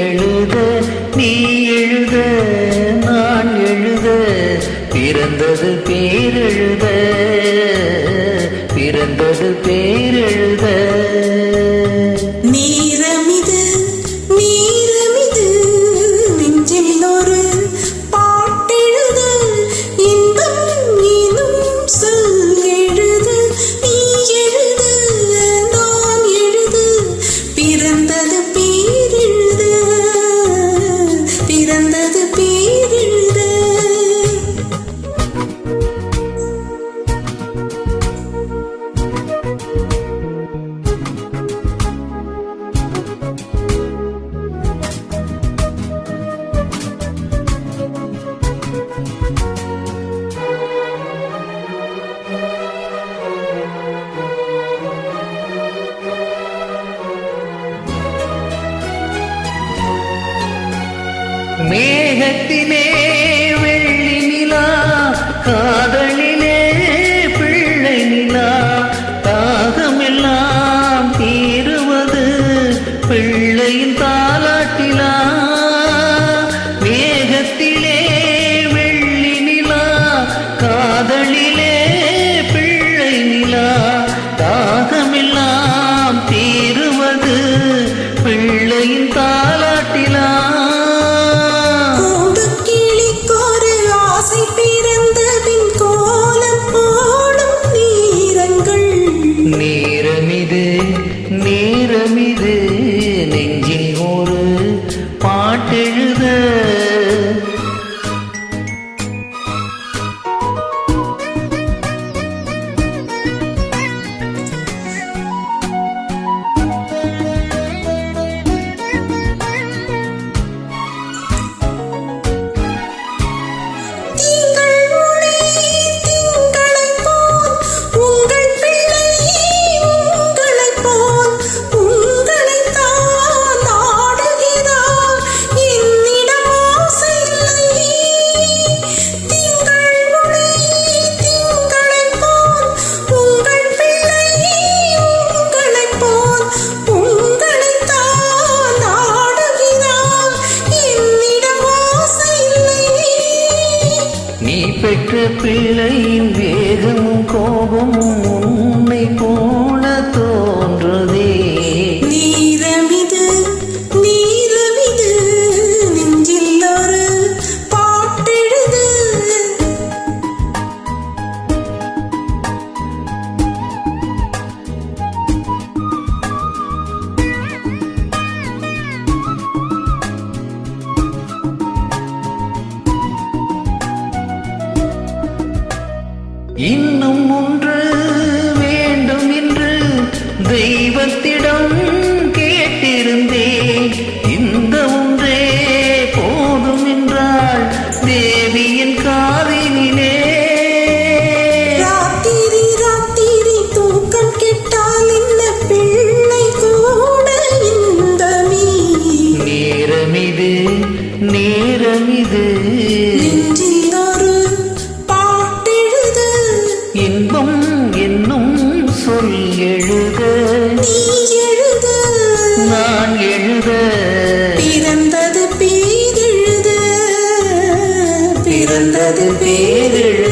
எழுத நீ எழுத நான் எழுத பிறந்தது பேரெழுத பிறந்தது பேரெழுத நீரமிது நீரமிது நெஞ்சில் ஒரு பாட்டெழுத இன்பம் நீனும் சொல் எழுத நீ எழுத நான் எழுத பிறந்தது பேரெழுத பிறந்தது பேரெழுத மேகத்திலே வெள்ளி நிலா காதலிலே பிள்ளை நிலா தாகமெல்லாம் தீருவது பிள்ளையின் தாலாட்டிலா மேகத்திலே வெள்ளி நிலா காதலிலே பிள்ளை நிலா தாகமெல்லாம் தீருவது பிள்ளையின் தாலாட்டிலா நேரமிது நெஞ்சில் ஒரு பாட்டெழுத பெற்ற பிள்ளையின் வேகமும் கோபமும் உன்னை போல தோன்றுதே நீரமிது நீரமிது நெஞ்சில் ஒரு பாட்டெழுது இன்னும் ஒன்று வேண்டும் என்று தெய்வத்திடம் கேட்டிருந்தேன் இந்த ஒன்றே போதும் என்றாள் தேவியின் காதினிலே ராத்திரி ராத்திரி தூக்கம் கெட்டால் என்ன பிள்ளை கூட இந்த நேரமிது நேரமிது நெஞ்சில் ஒரு இன்பம் என்னும் சொல் எழுத நீ எழுத நான் எழுத பிறந்தது பேரெழுத பிறந்தது பேரெழுத